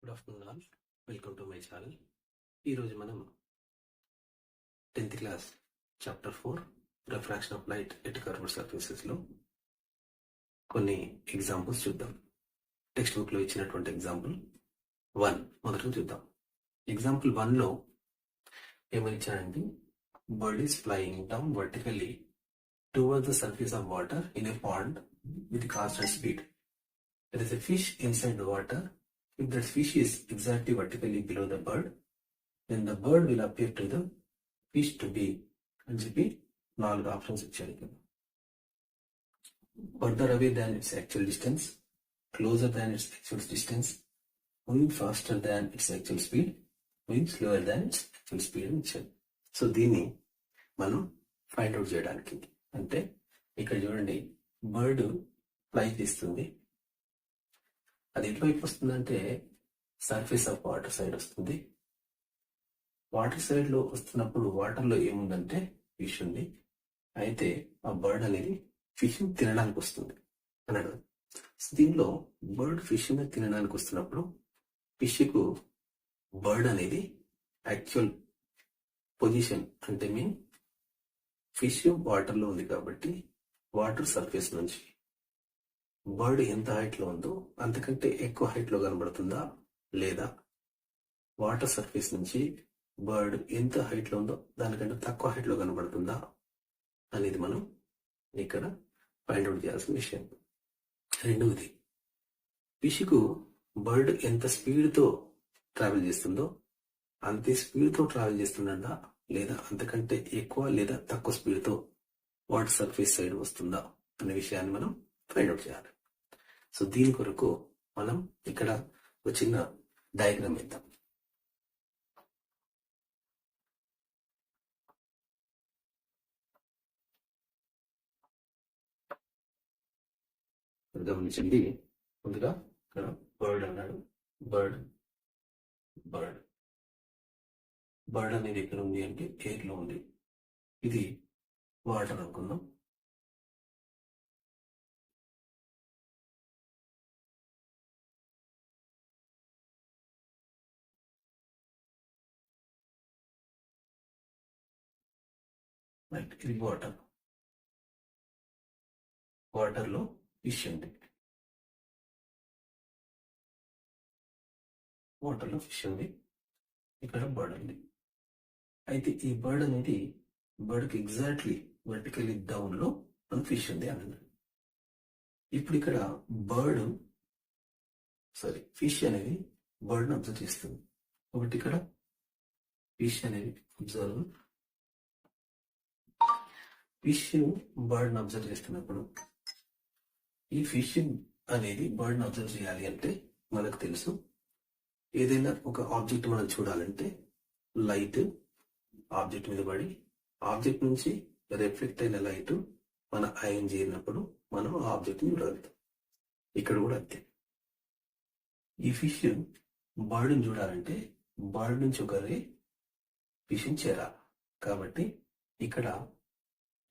Good afternoon all, welcome to my channel. ఈరోజు మనం 10th class chapter 4 refraction of light at curved సర్ఫేసెస్లో కొన్ని examples చూద్దాం. Text బుక్లో ఇచ్చినటువంటి ఎగ్జాంపుల్ 1 మొదట చూద్దాం. ఎగ్జాంపుల్ 1లో ఏమని ఇచ్చాడంటే, bird is flying down vertically towards the surface of water in a pond with constant speed. There is a fish inside the water. If that fish is exactly vertically below the bird, then the bird will appear to the fish to be అని చెప్పి 4 options ఇచ్చాడు ఇక్కడ. Further away than its actual distance, closer than its actual distance, moving faster than its actual speed, moving slower than its actual speed అని ఇచ్చాడు. So దీన్ని మనం find out చేయడానికి, అంటే ఇక్కడ చూడండి, బర్డ్ ఫ్లై చేస్తుంది. అది ఎటువైపు వస్తుందంటే సర్ఫేస్ ఆఫ్ వాటర్ సైడ్ వస్తుంది. వాటర్ సైడ్ లో వస్తున్నప్పుడు వాటర్ లో ఏముందంటే ఫిష్ ఉంది. అయితే ఆ బర్డ్ అనేది ఫిష్ ని తినడానికి వస్తుంది అన్నాడు. దీనిలో బర్డ్ ఫిష్ ని తినడానికి వస్తున్నప్పుడు ఫిష్ కు బర్డ్ అనేది యాక్చువల్ పొజిషన్, అంటే మీన్ ఫిష్ వాటర్ లో ఉంది కాబట్టి వాటర్ సర్ఫేస్ నుంచి బర్డ్ ఎంత హైట్ లో ఉందో అంతకంటే ఎక్కువ హైట్ లో కనబడుతుందా, లేదా వాటర్ సర్ఫేస్ నుంచి బర్డ్ ఎంత హైట్ లో ఉందో దానికంటే తక్కువ హైట్ లో కనబడుతుందా అనేది మనం ఇక్కడ ఫైండ్ అవుట్ చేయాల్సిన విషయం. రెండవది, ఫిష్ కు బర్డ్ ఎంత స్పీడ్ తో ట్రావెల్ చేస్తుందో అంతే స్పీడ్ తో ట్రావెల్ చేస్తుందా, లేదా అంతకంటే ఎక్కువ లేదా తక్కువ స్పీడ్ తో వాటర్ సర్ఫేస్ సైడ్ వస్తుందా అనే విషయాన్ని మనం ఫైండ్ అవుట్ చేయాలి. సో దీని కొరకు మనం ఇక్కడ ఒక చిన్న డయాగ్రామ్ ఇద్దాం. గమనించండి. ముందుగా ఇక్కడ బర్డ్ అన్నాడు. బర్డ్ బర్డ్ బర్డ్ అనేది ఎక్కడ ఉంది అంటే ఎయిర్ లో ఉంది. ఇది వాటర్ అనుకుందాం. రైట్, ఇది వాటర్. వాటర్ లో ఫిష్ ఉంది. వాటర్ లో ఫిష్ ఉంది, ఇక్కడ బర్డ్ ఉంది. అయితే ఈ బర్డ్ అనేది బర్డ్కి ఎగ్జాక్ట్లీ వర్టికల్లీ డౌన్ లో మన ఫిష్ ఉంది అన్నాడు. ఇప్పుడు ఇక్కడ ఫిష్ అనేది బర్డ్ అబ్జర్వ్ చేస్తుంది. ఒకటి ఇక్కడ ఫిష్ అనేది అబ్జర్వ్, ఫిష్ బర్డ్ అబ్జర్వ్ చేస్తున్నప్పుడు ఈ ఫిష్ అనేది బర్డ్ అబ్జర్వ్ చేయాలి అంటే మనకు తెలుసు, ఏదైనా ఒక ఆబ్జెక్ట్ మనం చూడాలంటే లైట్ ఆబ్జెక్ట్ మీద పడి ఆబ్జెక్ట్ నుంచి రిఫ్లెక్ట్ అయిన లైట్ మన ఐన్ చేరినప్పుడు మనం ఆ ఆబ్జెక్ట్ ని చూడగలుగుతాం. ఇక్కడ కూడా అంతే. ఈ ఫిష్ బర్డ్ని చూడాలంటే బర్డ్ నుంచి ఒక రే ఫిష్ చేరాలి. కాబట్టి ఇక్కడ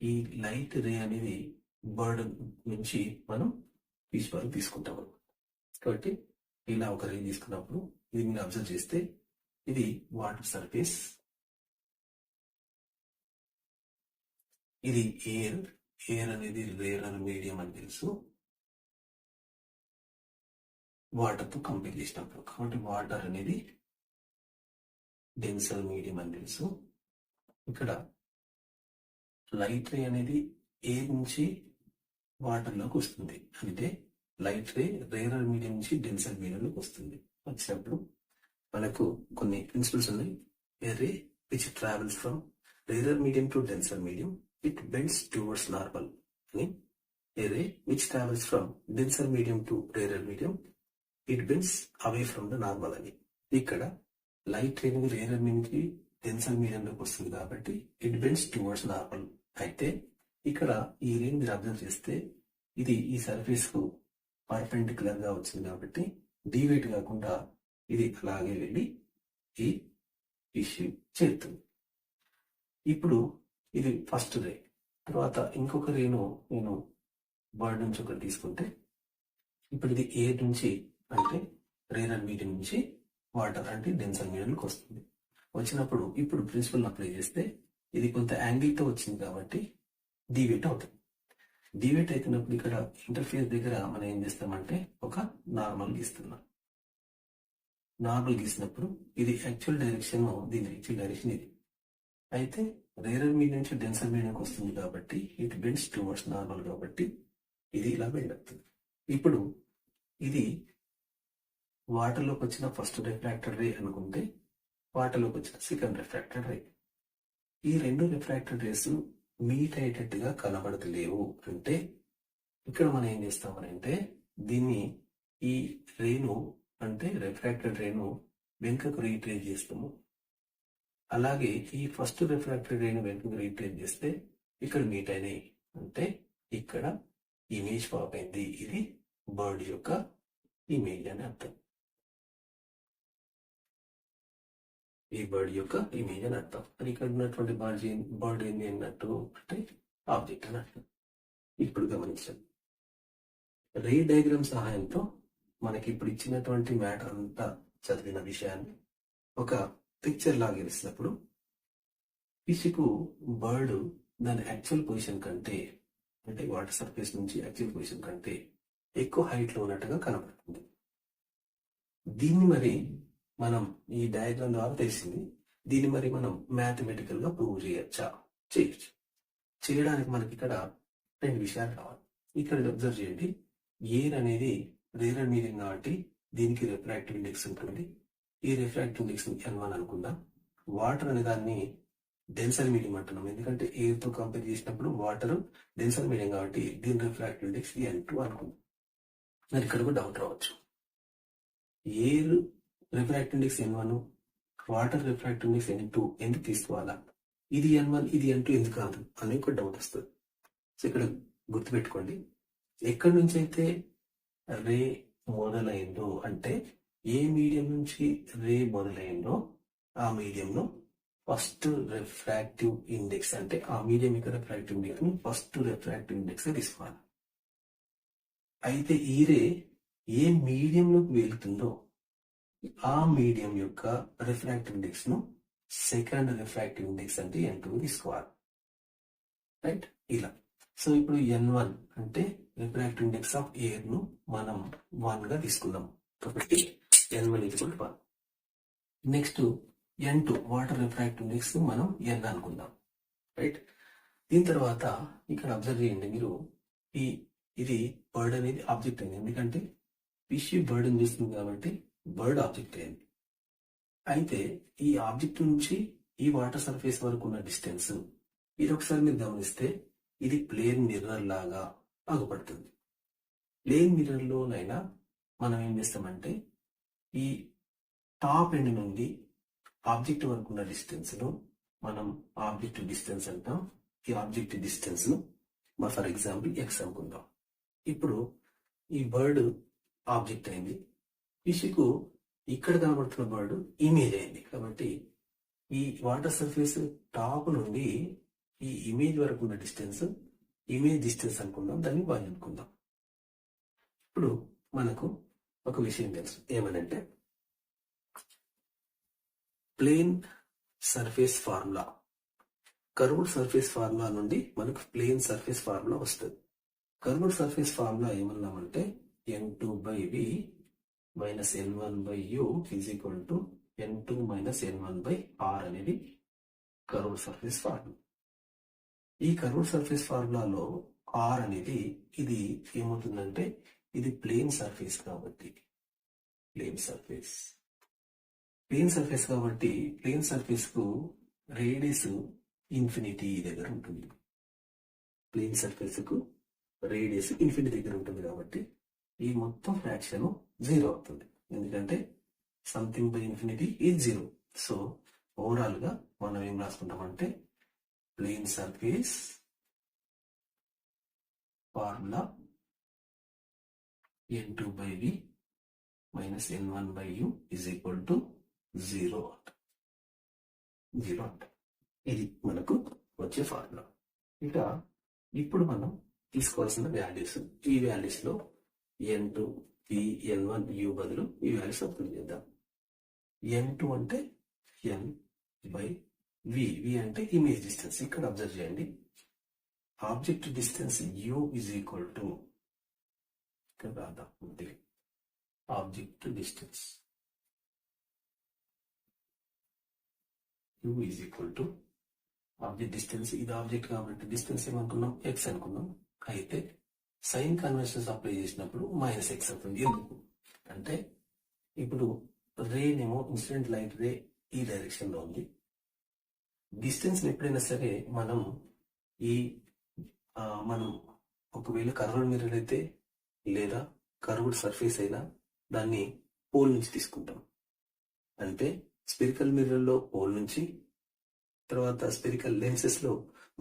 ఈ లైట్ రే అనేది బర్డ్ నుంచి మనం ఫిష్ వరకు తీసుకుంటాం. కాబట్టి ఇలా ఒక రే తీసుకున్నప్పుడు ఇది మీరు అబ్జర్వ్ చేస్తే ఇది వాటర్ సర్ఫేస్, ఇది ఎయిర్. ఎయిర్ అనేది రేరర్ మీడియం అని తెలుసు వాటర్ తో కంపేర్ చేసినప్పుడు. కాబట్టి వాటర్ అనేది డెన్సర్ మీడియం అని తెలుసు. ఇక్కడ లైట్ రే అనేది ఎయిర్ నుంచి వాటర్ లోకి వస్తుంది, అంటే లైట్ రే రేరర్ మీడియం నుంచి డెన్సర్ మీడియంలోకి వస్తుంది. వచ్చినప్పుడు మనకు కొన్ని ప్రిన్సిపల్స్ ఉన్నాయి. A ray which travels from rarer medium to denser medium it bends towards normal అని. A ray which travels from denser medium to rarer medium it bends away from the normal అని. ఇక్కడ light ray అనేది rarer నుంచి denser మీడియంలోకి వస్తుంది కాబట్టి it bends towards normal. అయితే ఇక్కడ ఈ రే మీరు అబ్జర్వ్ చేస్తే ఇది ఈ సర్ఫేస్ కు పర్పెండిక్యులర్ గా వచ్చింది కాబట్టి డీవేట్ కాకుండా ఇది అలాగే వెళ్ళి ఈ ఫిష్ చేరుతుంది. ఇప్పుడు ఇది ఫస్ట్ రే. తర్వాత ఇంకొక రేను నేను బర్డ్ నుంచి ఒకటి తీసుకుంటే, ఇప్పుడు ఇది ఎయిర్ నుంచి అంటే రేరర్ మీడియం నుంచి వాటర్ అంటే డెన్సర్ మీడియంకి వస్తుంది. వచ్చినప్పుడు ఇప్పుడు ప్రిన్సిపల్ అప్లై చేస్తే ఇది కొంత యాంగిల్తో వచ్చింది కాబట్టి డీవియేట్ అవుతుంది. డీవియేట్ అవుతున్నప్పుడు ఇక్కడ ఇంటర్ఫేస్ దగ్గర మనం ఏం చేస్తామంటే ఒక నార్మల్ గీస్తున్నాం. నార్మల్ గీసినప్పుడు ఇది యాక్చువల్ డైరెక్షన్, దీని యాక్చువల్ డైరెక్షన్ ఇది. అయితే రేరర్ మీడియం నుంచి డెన్సర్ మీడియంకి వస్తుంది కాబట్టి ఇట్ బెండ్స్ టువర్డ్స్ నార్మల్ కాబట్టి ఇది ఇలా బెండ్ అవుతుంది. ఇప్పుడు ఇది వాటర్లోకి వచ్చిన ఫస్ట్ రిఫ్రాక్టెడ్ రే అనుకుంటే వాటర్లోకి వచ్చిన సెకండ్ రిఫ్రాక్టెడ్ రే. ఈ రెండు రిఫ్రాక్టెడ్ రేస్ మీట్ అయ్యేటట్టుగా కనబడతలేవు అంటే ఇక్కడ మనం ఏం చేస్తామనంటే దీన్ని ఈ రేను అంటే రిఫ్రాక్టెడ్ రేను వెనుకకు రీట్రేస్ చేస్తాము. అలాగే ఈ ఫస్ట్ రిఫ్రాక్టెడ్ రేను వెనుకకు రీట్రేస్ చేస్తే ఇక్కడ మీట్ అయినాయి అంటే ఇక్కడ ఇమేజ్ పాప్ అయింది. ఇది బర్డ్ యొక్క ఇమేజ్ అని అర్థం. ఈ బర్డ్ యొక్క ఇమేజ్ అని అర్థం. అది ఇక్కడ ఉన్నటువంటి బర్డ్ ఏంది అన్నట్టు అంటే ఆబ్జెక్ట్ అని అర్థం. ఇప్పుడు గమనించండి, రే డయాగ్రామ్ సహాయంతో మనకి ఇప్పుడు ఇచ్చినటువంటి మ్యాటర్ అంతా చదివిన విషయాన్ని ఒక పిక్చర్ లాగా ఇచ్చినప్పుడు ఫిష్కు బర్డ్ దాని యాక్చువల్ పొజిషన్ కంటే అంటే వాటర్ సర్ఫేస్ నుంచి యాక్చువల్ పొజిషన్ కంటే ఎక్కువ హైట్ లో ఉన్నట్టుగా కనబడుతుంది. దీన్ని మరి మనం ఈ డయాగ్రామ్ ద్వారా తెలిసింది. దీన్ని మరి మనం మ్యాథమెటికల్ గా ప్రూవ్ చేయొచ్చా? చేయొచ్చు. చేయడానికి మనకి ఇక్కడ రెండు విషయాలు కావాలి. ఇక్కడ అబ్జర్వ్ చేయండి, ఎయిర్ అనేది రేరర్ మీడియం కాబట్టి దీనికి రిఫ్రాక్టివ్ ఇండెక్స్ ఉంటుంది. ఈ రిఫ్రాక్టివ్ ఇండెక్స్ N1 అనుకుందాం. వాటర్ అనే దాన్ని డెన్సర్ మీడియం అంటున్నాం, ఎందుకంటే ఎయిర్ తో కంపేర్ చేసినప్పుడు వాటర్ డెన్సర్ మీడియం కాబట్టి దీని రిఫ్రాక్టివ్ ఇండెక్స్ N2 అనుకుందాం. మరి ఇక్కడ కూడా డౌట్ రావచ్చు, air refractive index N1, water refractive index N2 ఎందుకు తీసుకోవాలా? ఇది N1 ఇది N2 ఎందుకు కాదు అని ఒక డౌట్ వస్తుంది. సో ఇక్కడ గుర్తుపెట్టుకోండి, ఎక్కడి నుంచి అయితే రే మొదలైందో అంటే ఏ మీడియం నుంచి రే మొదలైందో ఆ మీడియంలో ఫస్ట్ రిఫ్రాక్టివ్ ఇండెక్స్ అంటే ఆ మీడియం యొక్క రిఫ్రాక్టివ్ ఇండెక్స్ ని ఫస్ట్ రిఫ్రాక్టివ్ ఇండెక్స్ తీసుకోవాలి. అయితే ఈ రే ఏ మీడియంలోకి వెళ్తుందో ఆ మీడియం యొక్క రిఫ్రాక్టివ్ ఇండెక్స్ ను సెకండ్ రిఫ్రాక్టివ్ ఇండెక్స్ అంటే N2 తీసుకోవాలి. రైట్, ఇలా. సో ఇప్పుడు N1 అంటే రిఫ్రాక్టివ్ ఇండెక్స్ ఆఫ్ ఎయిర్ ను మనం 1 గా తీసుకుందాం కాబట్టి N1 1. Next N2 water refractive index మనం N అనుకుందాం. రైట్, దీని తర్వాత ఇక్కడ అబ్జర్వ్ చేయండి మీరు, ఇది బర్డ్ అనేది ఆబ్జెక్ట్ అయింది, ఎందుకంటే ఫిష్ బర్డ్ అని చూస్తుంది కాబట్టి బర్డ్ ఆబ్జెక్ట్ అయింది. అయితే ఈ ఆబ్జెక్ట్ నుంచి ఈ వాటర్ సర్ఫేస్ వరకు ఉన్న డిస్టెన్స్ ఇది ఒకసారి మీరు గమనిస్తే ఇది ప్లేన్ మిర్రర్ లాగా అగుపడుతుంది. ప్లేన్ మిర్రర్ లోనైనా మనం ఏం చేస్తామంటే ఈ టాప్ ఎండ్ నుండి ఆబ్జెక్ట్ వరకు ఉన్న డిస్టెన్స్ ను మనం ఆబ్జెక్ట్ డిస్టెన్స్ అంటాం. ఈ ఆబ్జెక్ట్ డిస్టెన్స్ ను ఫర్ ఎగ్జాంపుల్ X అనుకుందాం. ఇప్పుడు ఈ బర్డ్ ఆబ్జెక్ట్ అయింది, ఫిష్కు ఇక్కడ కనబడుతున్న బర్డ్ ఇమేజ్ అయింది. కాబట్టి ఈ వాటర్ సర్ఫేస్ టాప్ నుండి ఈ ఇమేజ్ వరకు ఉన్న డిస్టెన్స్ ఇమేజ్ డిస్టెన్స్ అనుకుందాం, దాన్ని y అనుకుందాం. ఇప్పుడు మనకు ఒక విషయం తెలుసు, ఏమనంటే plane surface formula, curved surface formula నుండి మనకు ప్లేన్ సర్ఫేస్ ఫార్ములా వస్తుంది. కర్వ్డ్ సర్ఫేస్ ఫార్ములా ఏమన్నామంటే N2/V minus N1/U is equal to N2 minus N1/R అనేది కర్వ్డ్ సర్ఫేస్ ఫార్ములా. ఈ కర్వ్డ్ సర్ఫేస్ ఫార్ములాలో R అనేది ఇది ఏమవుతుందంటే ఇది ప్లేన్ సర్ఫేస్ కాబట్టి ప్లేన్ సర్ఫేస్ కాబట్టి ప్లేన్ సర్ఫేస్ కు రేడియస్ ఇన్ఫినిటీ దగ్గర ఉంటుంది. ప్లేన్ సర్ఫేస్ కు రేడియస్ ఇన్ఫినిటీ దగ్గర ఉంటుంది కాబట్టి ఈ మొత్తం ఫ్రాక్షన్ 0 అవుతుంది, ఎందుకంటే something by infinity is 0. So overall గా మనం ఏం రాసుకుంటామంటే plane surface formula N2/V minus N1/U is equal to 0 అంట. ఇది మనకు వచ్చే ఫార్ములా. ఇక ఇప్పుడు మనం తీసుకోవాల్సిన వాల్యూస్, ఈ వాల్యూస్ లో N2, P, N1, U బదులు ఈ వాల్యూస్ అప్లై చేద్దాం. n2 అంటే n బై v అంటే ఇమేజ్ డిస్టెన్స్. ఇక్కడ అబ్జర్వ్ చేయండి, object distance u is equal to, ఇక్కడ రాద్దాం ఉంది, object distance u is equal to object distance. ఇది ఆబ్జెక్ట్ కాబట్టి డిస్టెన్స్ ఏమనుకున్నాం, ఎక్స్ అనుకున్నాం. అయితే సైన్ కన్వెన్షన్స్ అప్లై చేసినప్పుడు మైనస్ ఎక్స్ అవుతుంది. ఎందుకు అంటే ఇప్పుడు రేనేమో ఇన్సిడెంట్ లైట్ రే ఈ డైరెక్షన్ లో ఉంది. డిస్టెన్స్ ఎప్పుడైనా సరే మనం మనం ఒకవేళ కర్వ్డ్ మిర్రర్ అయితే లేదా కర్వ్డ్ సర్ఫేస్ అయినా దాన్ని పోల్ నుంచి తీసుకుంటాం. అంటే స్పెరికల్ మిర్రర్ లో పోల్ నుంచి, తర్వాత స్పెరికల్ లెన్సెస్ లో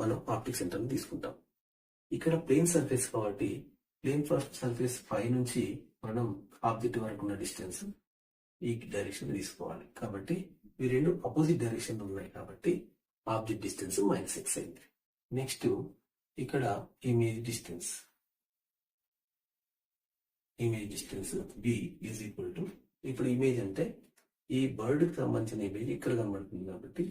మనం ఆప్టిక్ సెంటర్ ని తీసుకుంటాం. ఇక్కడ ప్లేన్ సర్ఫేస్ కాబట్టి ప్లేన్ సర్ఫేస్ పై నుంచి మనం ఆబ్జెక్ట్ వరకు ఉన్న డిస్టెన్స్ ఈ డైరెక్షన్ తీసుకోవాలి. కాబట్టి ఈ రెండు అపోజిట్ డైరెక్షన్ ఉన్నాయి కాబట్టి ఆబ్జెక్ట్ డిస్టెన్స్ మైనస్ ఎక్స్ అయింది. నెక్స్ట్ ఇక్కడ image distance B is equal to, ఇప్పుడు ఇమేజ్ అంటే ఈ బర్డ్ కి సంబంధించిన ఇమేజ్ ఇక్కడ కనబడుతుంది కాబట్టి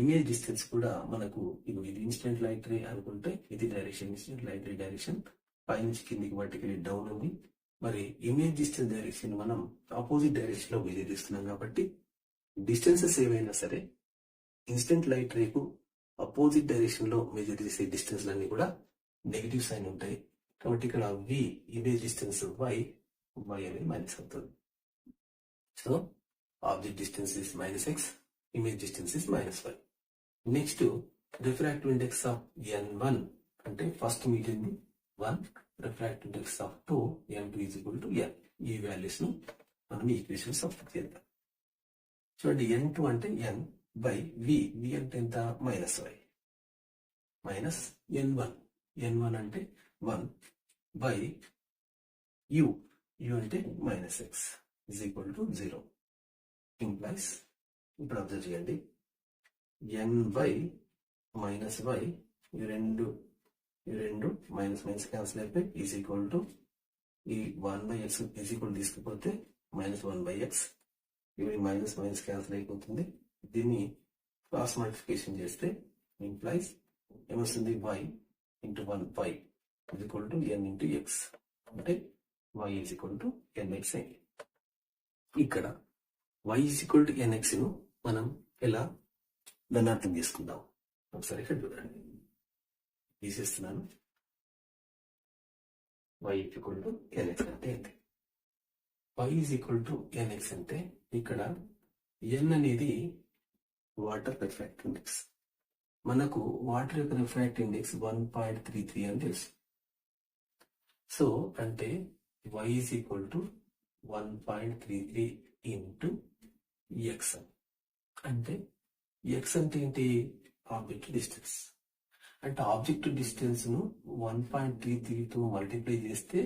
ఇమేజ్ డిస్టెన్స్ కూడా మనకు ఇది ఇన్సిడెంట్ లైట్ రే అనుకుంటే ఇది direction, incident light ray direction పైనుంచి కిందికి వర్టికల్లీ డౌన్ ఉంది. మరి ఇమేజ్ డిస్టెన్స్ డైరెక్షన్ మనం ఆపోజిట్ డైరెక్షన్ లో మెజర్ చేస్తున్నాం కాబట్టి డిస్టెన్సెస్ ఏవైనా సరే ఇన్సిడెంట్ లైట్ రేకు అపోజిట్ డైరెక్షన్ లో మెజర్ చేసే డిస్టెన్స్ అన్ని కూడా నెగిటివ్ సైన్ ఉంటాయి. కాబట్టి ఇక్కడ వి ఇమేజ్ డిస్టెన్స్ వై అనేది మైనస్ అవుతుంది. So object distance is minus X, image distance is minus Y. Next refractive index of n1 అంటే first medium 1, refractive index of 2 n2 is equal to n. ఈ values ను మనం equation substitute చేద్దాం. చూడండి, n2 అంటే n by v అంటే ఎంత, minus y, minus n1 అంటే 1 బై u అంటే minus x is equal to 0. Implies, ఇప్పుడు అబ్జర్వ్ చేయండి, n బై మైనస్ వై ఈ రెండు మైనస్ క్యాన్సిల్ అయిపోయి ఈజ్ ఈక్వల్ టు ఈ 1 బై ఎక్స్ ఈజ్ ఈక్వల్ తీసుకుపోతే మైనస్ 1 బై ఎక్స్, ఇవి మైనస్ క్యాన్సిల్ అయిపోతుంది. దీన్ని క్రాస్ మల్టిప్లికేషన్ చేస్తే ఇంప్లైస్ ఏమొస్తుంది, y into 1 y is equal to n into x, అంటే y is equal to nx అయింది. ఇక్కడ y is equal to nx ను మనం ఎలా దాన్ని అర్థం చేసుకుందాం ఒకసారి ఇక్కడ చూడండి. తీసేస్తున్నాను. y ఈక్వల్ టు nx అంటే ఏంటి? y is equal to nx అంటే ఇక్కడ n అనేది వాటర్ రిఫ్రాక్టివ్ ఇండెక్స్. మనకు వాటర్ యొక్క రిఫ్రాక్టివ్ ఇండెక్స్ 1.33 అని తెలుసు. సో అంటే y is equal to 1.33 into x. అంటే ఎక్స్ అంటే ఏంటి, ఆబ్జెక్ట్ డిస్టెన్స్. అంటే ఆబ్జెక్ట్ డిస్టెన్స్ ను 1.33 తో మల్టిప్లై చేస్తే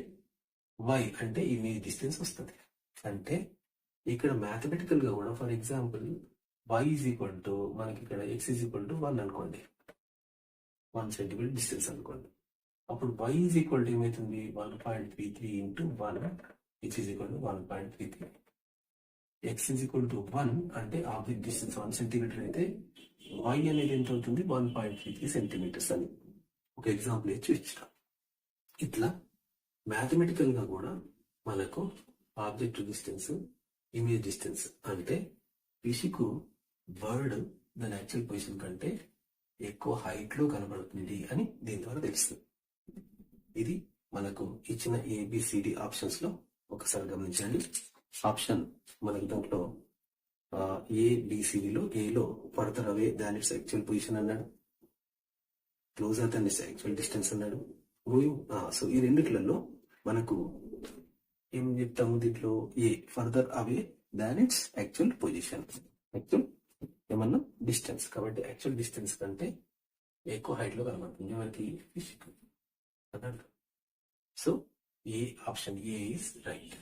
y అంటే ఇమేజ్ డిస్టెన్స్ వస్తుంది. అంటే ఇక్కడ మ్యాథమెటికల్ గా కూడా for example y is equal to మనకి ఇక్కడ x ఈజ్ ఈక్వల్ టు 1 అనుకోండి, 1 సెంటీమీటర్ డిస్టెన్స్ అనుకోండి. అప్పుడు y ఈజ్ ఈక్వల్ టు ఏమవుతుంది, 1.33 into 1 which is equal to 1.33. x is equal to 1 అంటే ఆబ్జెక్ట్ డిస్టెన్స్ 1 సెంటీమీటర్ అయితే y అనేది ఎంత అవుతుంది, 1.33 సెంటీమీటర్స్ అని ఒక ఎగ్జాంపుల్ ఇచ్చి ఇచ్చిన. ఇట్లా మ్యాథమెటికల్ గా కూడా మనకు ఆబ్జెక్ట్ డిస్టెన్స్, ఇమేజ్ డిస్టెన్స్ అంటే ఫిషికు బర్డ్ దాని యాక్చువల్ పొజిషన్ కంటే ఎక్కువ హైట్ లో కనబడుతుంది అని దీని ద్వారా తెలుస్తుంది. ఇది మనకు ఇచ్చిన ABCD ఆప్షన్స్ లో ఒకసారి గమనించండి. ఆప్షన్ మనకు దాంట్లో ABCD లో ఏలో further away than its actual position అన్నాడు, closer than its actual distance అన్నాడు. సో ఈ రెండిట్లలో మనకు ఏం చెప్తాము, దీంట్లో A further away than its actual position, actual ఏమన్నా డిస్టెన్స్. కాబట్టి యాక్చువల్ డిస్టెన్స్ కంటే ఎక్కువ హైట్ లో కనబడుతుంది మనకి ఫిష్ అన్నాడు. So A option A is right,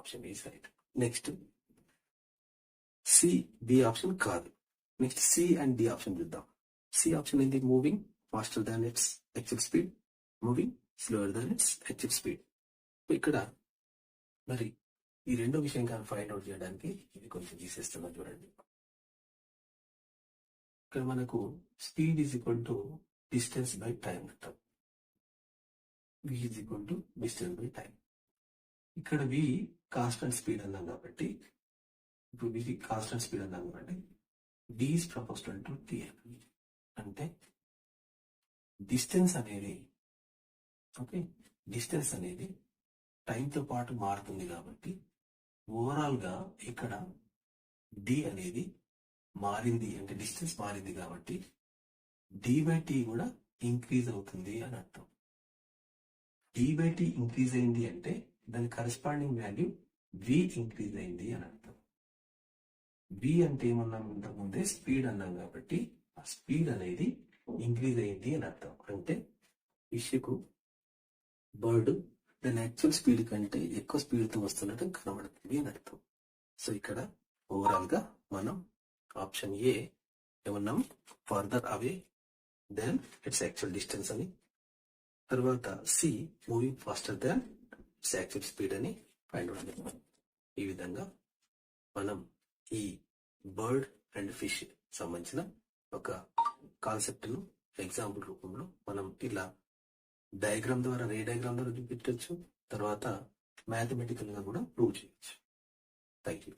option A is right. Next C, B option కాదు. Next C and D option చూద్దాం. సి ఆప్షన్ ఏంటి, moving faster than its actual speed, moving slower దాన్ its actual speed. ఇక్కడ మరి ఈ రెండో విషయం కానీ find out చేయడానికి ఇది కొంచెం తీసేస్తున్నా చూడండి. ఇక్కడ మనకు speed is equal to distance by time అంటాం. v is equal to distance by time. ఇక్కడ v కాన్స్టెంట్ స్పీడ్ అన్నాం కాబట్టి, ఇప్పుడు v కాన్స్టెంట్ స్పీడ్ అన్నాం కాబట్టి d is proportional to t అంటే డిస్టెన్స్ అనేది, ఓకే, డిస్టెన్స్ అనేది టైంతో పాటు మారుతుంది కాబట్టి ఓవరాల్ గా ఇక్కడ d అనేది మారింది అంటే డిస్టెన్స్ మారింది కాబట్టి d/t కూడా ఇంక్రీజ్ అవుతుంది అని అర్థం. d/t ఇంక్రీజ్ అయింది అంటే దాని కరెస్పాండింగ్ వాల్యూ v ఇంక్రీజ్ అయింది అని అర్థం. v అంటే ఏమన్నాం ఇంతకుముందే స్పీడ్ అన్నాం కాబట్టి ఆ స్పీడ్ అనేది ఇంక్రీజ్ అయింది అని అర్థం. అంటే ఫిష్కు బర్డ్ దాని యాక్చువల్ స్పీడ్ కంటే ఎక్కువ స్పీడ్తో వస్తున్నట్టు కనబడుతుంది అని అర్థం. సో ఇక్కడ ఓవరాల్ గా మనం ఆప్షన్ ఏ ఏమన్నాం, further away then its actual distance అని, తర్వాత C moving faster than its actual speed అని ఫైండ్ అవుట్ చేద్దాం. ఈ విధంగా మనం ఈ బర్డ్ అండ్ ఫిష్ సంబంధించిన ఒక కాన్సెప్ట్ ను ఎగ్జాంపుల్ రూపంలో మనం ఇలా డయాగ్రామ్ ద్వారా, రే డయాగ్రామ్ ద్వారా చూపించవచ్చు, తర్వాత మ్యాథమెటికల్ గా కూడా ప్రూవ్ చేయొచ్చు. Thank you.